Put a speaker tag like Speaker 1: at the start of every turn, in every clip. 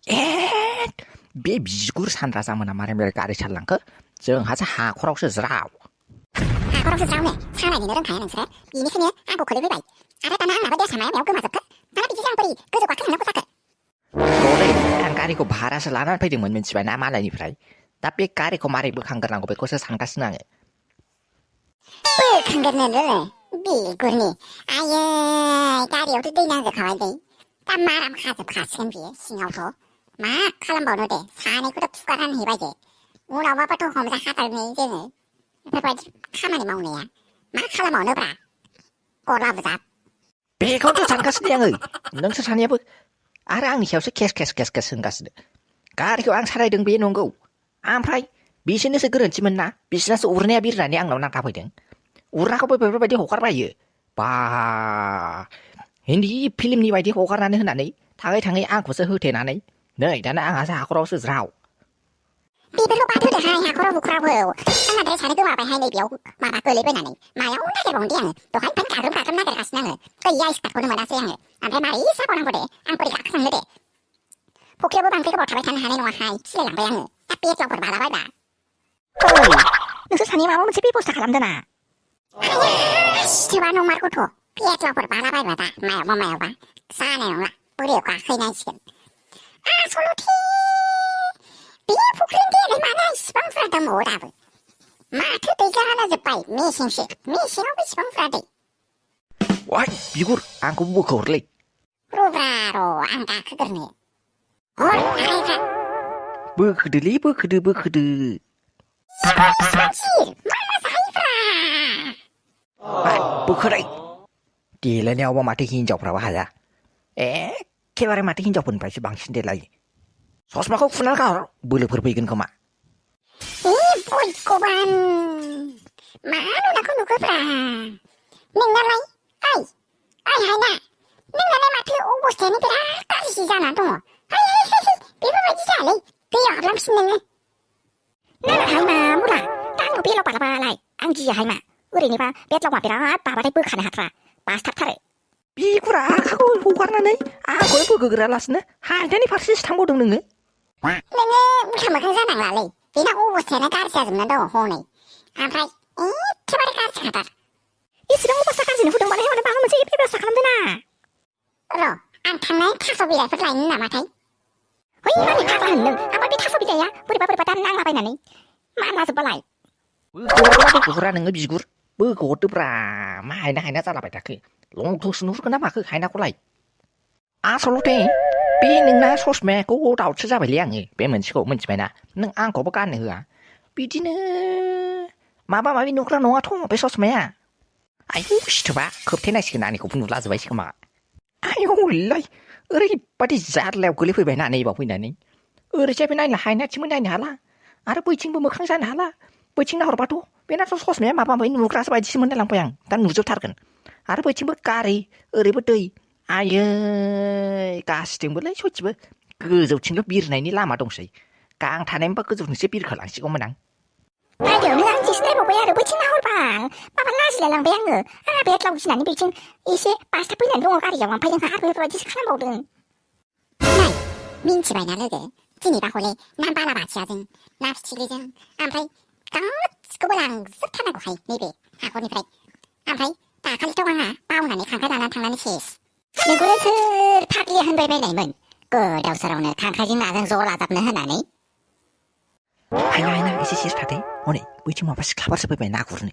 Speaker 1: ए बे बिगुर सानग्रा जामोना मारै मारै गारि सालांखो जोंहासो हाखरावसो ज्राव
Speaker 2: हाखरावसो ज्रावनो सालायनोनो रोंखाया नोंसोरो बेनिखायनो आंखौ खोलैफैबाय आरो दाना आंनाबो देसा मायाव गोमाजोबखो दाना बिदिजों आं बोरै गोजौ गाखोलांनांगौ जाखो
Speaker 1: र'दै आं गारिखौ भारासो लानानै फैदोंमोन मिथिबाय ना मालायनिफ्राय दा बे गारिखौ मारै बोखांग्रोनांगौ बेखौसो सानगासिनो आङो
Speaker 2: बोखांग्रोनोलै बिगुरनि आयै गारियावथ' दै नांजोबखाबाय दै दा माराम खाजोबखासिगोन बियो सिङावथ' मा खालामबावनो दे सानैखौथ' फुगारनानै हैबाय दे उनावबाबोथ' हमजाखाथारनै जोङो बेफोरबायदि खामानि मावनाया मा खालामबावनोब्रा गरला बुजाब
Speaker 1: बेखौथ' सानगासिनो आङो नोंसोर सानैयाबो आरो आंनि सायावसो केस होनगासिनो गारिखौ आं सालायदों बे नंगौ ओमफ्राय बिसोरनोसो गोरोन्थिमोन ना बिसोरनासो उरनाया बिरनानै आंनाव नांथाफैदों उरनाखौबो बेफोरबायदि हगारबायो बा हिन्दी फिल्मनि बायदि हगारनानै होनानै थाङै थाङै आंखौसो होथेनानै नै दाना आंहासो हाखरावसो ज्राव
Speaker 2: बेफोरखौ बाद होदोहाय हाखराव हुखरावबो आंना ड्रेसानो गोमाबायहाय नैबेयाव माबा गोलैबायनानै मायाव नागिरबावनो दे आङो दहायनिफ्रायनो गाग्रोम नागिरगासिनो आङो गैया स्टार्टखौनो मोनासै आङो ओमफ्राय मारै जाबावनांगौ दे आं बोरै गाखोलांनो दे फुख्रियावबो बांद्राय गोबाव थाबाय थानो हानाय नङाहाय खिलायलांबाय आङो दा पेट्रलफोर बालाबायबा
Speaker 3: नोंसोर सानै माबा मोनसे बेबस्था खालामदो ना
Speaker 2: सिथोबा नंमारगौथ' पेट्रलफोर बालाबायबा दा मायावबा जानाय नंला बोरियाव गाखोहैनांसिगोन आसलथे बे फुख्रिनि दैयालाय मानो इसिबां बुरजा दंबावो दाबो माथो दैज्लाङानो जोब्बाय मेसेङाव बेसेबां बुरजा दै
Speaker 1: वाइ बिगुर आंखौबो बोखाहरलै
Speaker 2: रब्रा र' आं गाखोग्रोनो हर आखाइफ्रा
Speaker 1: बोखोदोलै बोखोदो
Speaker 2: सानसिर मा जायोब्रा
Speaker 1: बोखोदै देलायनायावबा माथो हिनजावफ्राबो हाया एखेबारे माथो हिनजावफोरनिफ्रायसो बांसिन देलायो ससमाखौ खुनानै गाहर बोलोफोर फैगोन खोमा
Speaker 2: भगबान मा नुनायखौ नुखोब्रा नोंनालाय ओइ हायना नोंनालाय माथो अबस्थायानो बिराद गाज्रि जानानै दङ बेफोरबायदि जायालै दैयाव हाबलांफिन नोङो
Speaker 3: नाङा हायमा मुला दा आंनाव बेलाव बालाबालाय आं गियो हायमा ओरैनोबा बेदलावा बिराद बाबाथाय बोखानो हाथारा बासथाबथारो
Speaker 1: बिगुरा आखाखौ हगारनानै आंखौनो बोगोग्रालासिनो हायनानि फारसेसो थांबावदों नोङो
Speaker 2: उल्था मोखां जानांलालै बेना अबस्थायानो गाज्रि जाजोबनानै दङ हनै ओमफ्राय एखेबारे गाज्रि खाथार
Speaker 3: इसेबां अबस्था गाज्रि नुदोंबालाय मानो माबा मोनसे बेबस्था खालामदो ना
Speaker 2: र' आं थांनाय थास' बिलाइफोर लायनो नामाथाय
Speaker 3: है माने फाग्ला होन नों ओमफ्राय बे थास' बिलाइया बोरैबा दान नांलाबायनानै मा लाजोबबालाय
Speaker 1: बोगोरा नोङो बिगुर बोगोहरदोब्रा मा हायना जालाबाय थाखो लंथंसो नुहुरगोन ना माखो हायनाखौलाय आसलथे बे नोंना ससमायाखौ दाउटसो जाबायलै आङो बे मोनसेखौ मिथिबायना नों आंखौबो गाननो होआ बिदिनो माबा माबि नुग्रा नङाथ' बे ससमाया आयौ सिथोबा खोबथेनांसिगोन आंनिखौबो नुलाजोब्बायसो खोमा आयौलाय ओरैबादि जारलायाव गोलैफैबायना नैबाव फैनानै ओरैजायबो नायनो हायनाथिंबो नायनो हाला आरो बैथिंबो मोखां जानो हाला बैथिं नाहरबाथ' बेनाथ' ससमाया माबा माबि नुग्रासो बायदिसो मोनलायलांबाय आं दा नुजोबथारगोन आरो बैथिंबो गारि ओरैबो दै आयै गासिथिंबोलाय सयथिबो गोजौथिंल' बिरनायनि लामा दंसै गां थानायमोनबा गोजौथिंसो बिरखोलांसिगौमोन आं
Speaker 3: नायदो नों आं दिसो नायबावबाय आरो बैथिं नाहरबा माबा लाजिलायलांबाय आङो आंहा बेदलाव गिनानै बैथिं एसे बासथाब फैनानै दङ गारियाव ओमफ्राय नोंहा आरो बेफोरबायदिसो खालामबावदों
Speaker 2: नाय मिन्थिबायना लोगो दिनैबा हले ना बालाबाथियाजों ना फिथिख्रिजों ओमफ्राय गासिखौबो लांजोबथारनांगौहाय नैबे हाखरनिफ्राय ओमफ्राय दाखालिथ' आंहा बावनानै खांख्राइ लानानै थांनानै सेस नोंखौनो सोर फाग्लिया होनबाय बायनायमोन गोदाव सोरावनो खांख्राइजों नाजों ज' लाजाबनो होनानै
Speaker 1: हायना एसे सेस थादे हनै बैथिं माबा सिख्लाफोरसो फैबाय ना गुरनो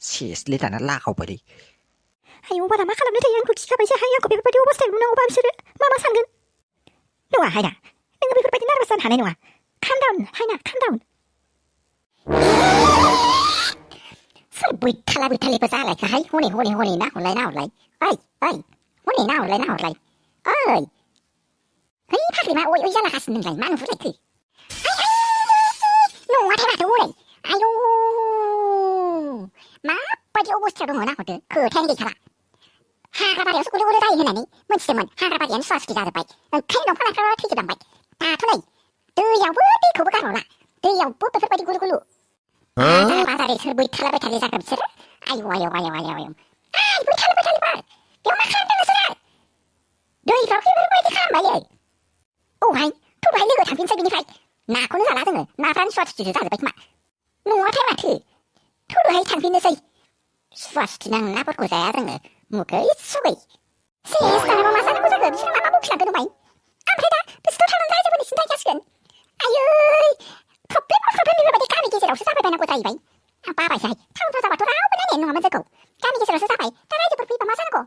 Speaker 1: सेसलै दाना लागावबायलै
Speaker 3: आयौ बारा मा खालामनो थायो आंखौ गिखाबायसो हाय आंखौ बेफोरबायदि अबस्थायाव नुनांगौबा बिसोरो मा सानगोन नङा हायना नोङो बेफोरबायदि नार्भास जानो हानाय नङा calm down हायना calm down
Speaker 2: सोर बैथालिबो जालायखाहाय हनै नाहरलाय ओइ हनै नाहरलाय ओइ है फाग्लि मा अय जालागासिनो नोंलाय मा नुहुरलायखो नङाथाय माथो हनै आयौ माबायदि अबस्थायाव दङ नाहरदो खोथायानो गैखाला हाग्रा बारियावसो गले जायो होननानै मोनथिदोंमोन हाग्रा बारियानो सुवा सुथि जाजोब्बाय ओंखायनो दंफां लाइफांफ्रा थैजोबलांबाय दाथ' नै दैखौबो गारहरला दैयावबो बेफोरबायदि गुलु बाजारै सोर बैथालाबाय थानाय जागोन बिसोरो आयौ बैथालाबाय थानाय बेयाव मा खालामदों नोंसोरो दैफ्राव बेफोरबायदि खालामबायो औहाय थुबाय लोगो थांफिनसै बिनिफ्राय नाखौनो जाला जोङो नाफ्रानो सुवा सुथिसो जाजोब्बाय खोमा नङाथाय माथो थुदोहाय थांफिननोसै सुवा सुथि नां नाफोरखौ जाया जोङो मुगै सुगै सेस दानाबा मा जानांगौ जागोन बिसोर मा बखिलांगोन नंबाय ओमफ्राय दा बिसोरथ' थांनानै रायजोफोरनि सिन्था जासिगोन आयै प्रब्लेम बेफोरबायदि गामि गेजेरावसो जाबायबायनांगौ जाहैबाय आं बाबायसोहाय टाउनफ्राव जाबाथ' रावबो नायनायानो नङामोन जोंखौ गामि गेजेरावसो जाबाय दा रायजोफोर फैबा मा जानांगौ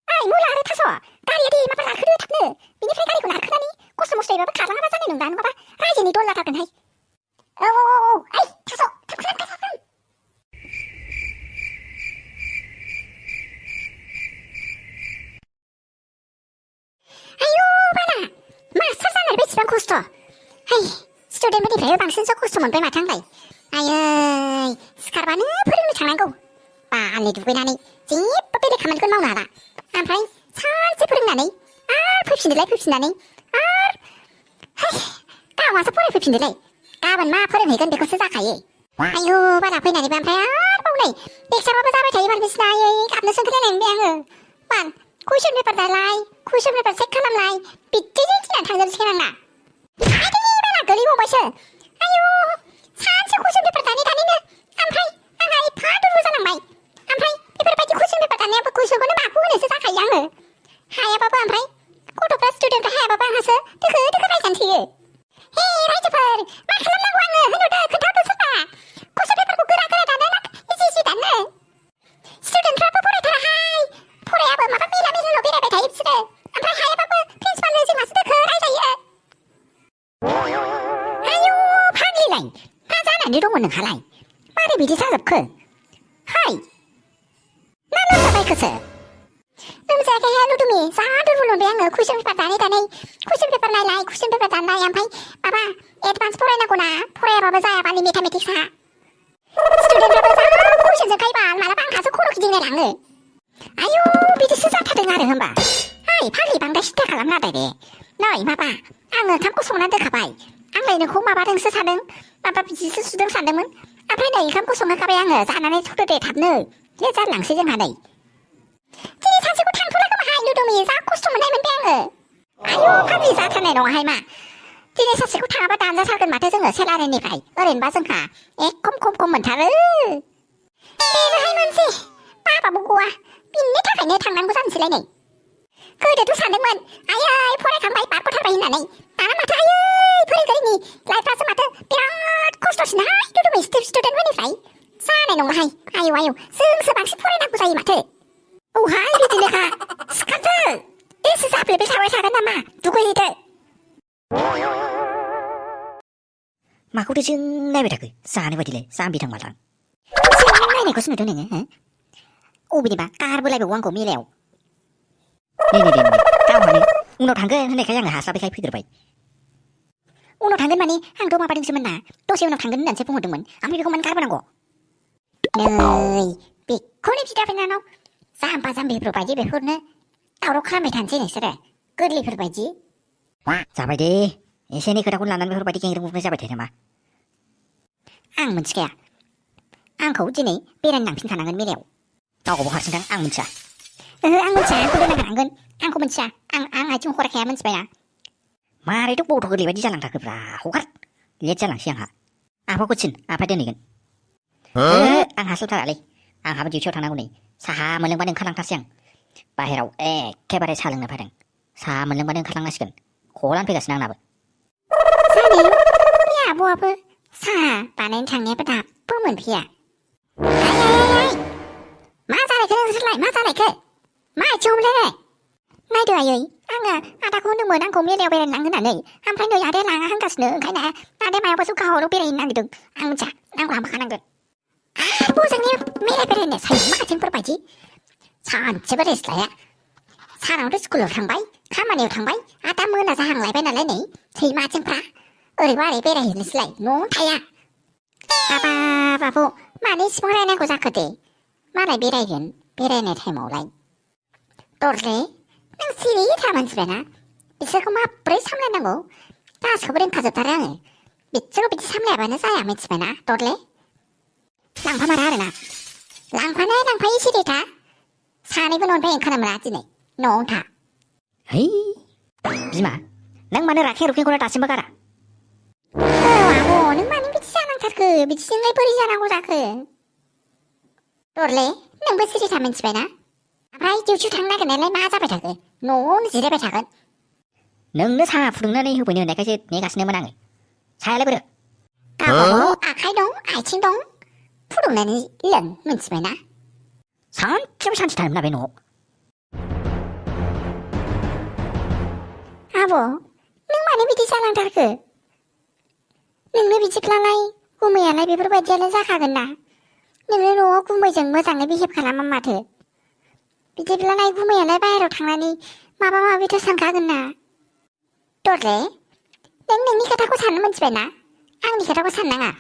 Speaker 2: ओइ मुला आरो थास' गारिया दे माबा लाखोदो थाबनो बिनिफ्राय गारिखौ नारखोनानै खस्थ' मस्थ'यैबाबो खारलाङाबा जानाय नंला नङाबा रायजोनि दल जाथारगोनहाय औ ओइ थास' थाब खालाम आयु बाला मास्टार जानाय बेसेबां खस्थ' है स्टुडेन्टफोरनिफ्रायबो बांसिनसो खस्थ' मोनबाय माथो आंलाय आयै सिखारबानो फोरोंनो थांनांगौ बालनि दुगैनानै जेबो बेलेग खामानिखौनो मावनो हाला ओमफ्राय सानसे फोरोंनानै आरो फैफिननानै आरो गावासो फरायफैफिनदोलाय गाबोन मा फोरोंहैगोन बेखौसो जाखायो आयु बाला फैनानैबो ओमफ्राय आरोबाव नै लेक्साराबो जाबाय थायो बाल बिसिना आयै गाबनो सोंखोलायनाय मोनबाय आङो बाल कुइसन पेपार दालाय कुइसन पेपार चेक खालामलाय बिदिजों दिनानै थांजोबसिगोन आंना आदै बाला गोलैबावबायसो आयु सानसे कुइसन पेपार दानैनो ओमफ्राय आंहा एफा दुरबल जालांबाय ओमफ्राय बेफोरबायदि कुइसन पेपार दाननायाबो कुइसनखौनो माखौ होनोसो जाखायो आङो हायाबाबो ओमफ्राय गथ'फ्रा स्टुडेन्टफ्रा हायाबाबो आंहासो दोखो रायजानो थोयो हे रायजोफोर मा खालामनांगौ आङो होनहरदो खोन्थाहरदो सोरबा कुइसन पेपारखौ गोरा दानो ना इजि दानो स्टुडेन्टफ्राबो फरायथाराहाय फरायाबो माबा मिला मिलिल' बेरायबाय थायो बिसोरो ओमफ्राय हायाबाबो प्रिन्सिपालनो जोंनासो दोखो रायजायो आयु फाग्लिलाय मा जानानै दङ नोंहालाय मारै बिदि जाजोबखो है मा लोमजाबायखोसो लोमजायाखैहाय लुदुमि जा दुरबल मोनबाय आङो कुइसन पेपार दानै कुइसन पेपार नायलाय कुइसन पेपार दाननाय ओमफ्राय माबा एडभान्स फरायनांगौ ना फरायाबाबो जाया बालनि मेथामेटिक्सआ स्टुडेन्टफ्राबो जा कुइसनजोंखाय बाल मालाबा आंहासो खर' गिदिंलाय लाङो आयु बिदिसो जाथारदों आरो होमबा ओइ फाग्लि बांद्राय सिन्था खालामनाङा दे नै माबा आङो ओंखामखौ संनानै दोनखाबाय आंलाय नोंखौ माबादोंसो सानदों माबा बिदिसो सुदों सानदोंमोन ओमफ्राय नै ओंखामखौ संहोखाबाय आङो जानानै थुदो दे थाबनो जे जारलांसै जोंहा नै दिनै सानसेखौ थांथ'ला खोमाहाय लुदुमि जा खस्थ' मोननाय मोनबाय आङो आयु फाग्लि जाथारनाय नङाहाय मा दिनै सानसेखौ थाङाबा दानजाथारगोन माथो जोङो सेलारिनिफ्राय ओरैनोबा जोंहा एखम खम मोनथारो बेनोहाय मोनसे बाबाबो गवा बिनि थाखायनो थांनांगौ जानोसैलाय नै गोदोथ' सानदोंमोन आयै फरायखांबाय बारग'थारबाय होननानै दाना माथो आयै फोरोंगिरिनि लाइफआसो माथो बिराद खस्थ'सिनहाय लुदुमि स्टुडेन्टफोरनिफ्राय जानाय नङाहाय आयौ जोंसो बांसिन फरायनांगौ जायो माथो औहाय बिदिनोखा सिखारदो एसे जाफ्लेबाय थाबाय थागोन नामा दुगैहैदो
Speaker 3: माखौथो जों नायबाय थाखो जानो बायदिलाय जाम्बि थांबालां जों नायनायखौसो नुदों नोङो अबेनिबा कारबोलायबावो आंखौ मेलायाव नै गावहानो उनाव थांगोन होननायखाय आङो हास्लाबैखाय फैग्रोबाय उनाव थांगोन माने आंथ' माबादोंसोमोन ना दसे उनाव थांगोन होननानैसो बुंहरदोंमोन ओमफ्राय बेखौ मानो गारबोनांगौ नै बेखौनो बिदा बिनानाव जाम्बा जाम्बिफोरबायदि बेफोरनो दावराव खालामबाय थानोसै नोंसोरो गोरलैफोरबायदि जाबाय दे एसे एनै खोथाखौ लानानै बेफोरबायदि गेंग्रें गुंग्रें जाबाय थायो नामा आं मिथिखाया आंखौ दिनै बेरायनो लांफिनखानांगोन मेलायाव गावखौबो हारसिं थां आं मिथिया आं मिथिया आंखौ दोनलांखानांगोन आंखौ मिथिया आं आथिं हराखाया मिथिबायना मारैथ' बथ' गोरलै बायदि जालांथारखोब्रा हगार लेट जालांसै आंहा आफाखौ थिन आफा दोनहैगोन आं हास्लाबथारालै आंहाबो डिउटियाव थांनांगौ नै साहा मोनलोंबानो ओंखारलांथारसै आं बाहेराव एखेबारे साहा लोंनो फैदों साहा मोनलोंबानो ओंखारलांनांसिगोन खलानो फैगासिनो आंनाबो
Speaker 2: जानो बे आब'आबो साहा बानायनो थांनायाबो दाबो मोनफैया मा जालायखो नोंसोरलाय मा जालायखो मा आथिङाव मोनलाय नायदो आयै आङो आदाखौ होनदोंमोन आंखौ मेलायाव बेरायनो लां होननानै ओमफ्राय नै आदाया लाङा होनगासिनो ओंखायनो आदाया मायावबासो गावहाल' बेरायहैनो नागिरदों आं मिथिया आंखौ हाबखानांगोन आरोबाव जोंनि मेला बेरायनो सैमा आथिंफोरबायदि सानसेबो रेस्ट लाया सानावथ' स्कुलाव थांबाय खामानियाव थांबाय आरो दा मोना जाहांलायबाय नालाय नै सैमा आथिंफ्रा ओरैबा ओरै बेरायहैनोसैलाय न'आवनो थाया बाबु मानो इसिबां रायनांगौ जाखो दे मालाय बेरायगोन बेरायनाय टाइमावलाय दरले नों सिरि था मोनथिबायना बिसोरखौ माब्रै सामलायनांगौ गासैखौबो रोंखाजोबथारो आङो बिसोरखौ बिदि सामलायाबानो जाया मिथिबायना दरले लांफामारा आरोना लांफायो सिरि था सानैबो न'निफ्राय ओंखारनो मोना दिनै न'आवनो था
Speaker 3: है बिमा नों मानो राखें रुखेंखौनो दासिमबो गारा
Speaker 2: आब' नों मानो बिदि जानांथारखो बिदिजोंलाय बोरै जानांगौ जाखो दरले नोंबो सिरिथा मिन्थिबायना ओमफ्राय डिउटियाव थांनो नागिरनायलाय मा जाबाय थाखो न'आवनो जिरायबाय थागोन
Speaker 3: नोंनो साहा फुदुंनानै होफैनो होननायखायसो नेगासिनोमोन आङो साहायालाय बोरो
Speaker 2: आबाव आखाइ दं आथिं दं फुदुंनानै लों मिन्थिबायना
Speaker 3: सानसेयाव सानसे थायोमोन बे न'आव
Speaker 2: आब' नों मानो बिदि जालांथारखो नोंनो बिदिब्लालाय गुमैयालाय बेफोरबायदियालाय जाखागोन ना नोंनो न'आव गुमैजों मोजाङै बिहेभ खालामा माथो बिदिब्लालाय गुमैयालाय बाहेरायाव थांनानै माबा माबिथ' सानखागोन ना दरले नों नोंनि खोथाखौ साननो मोनथिबायना आंनि खोथाखौ साननाङा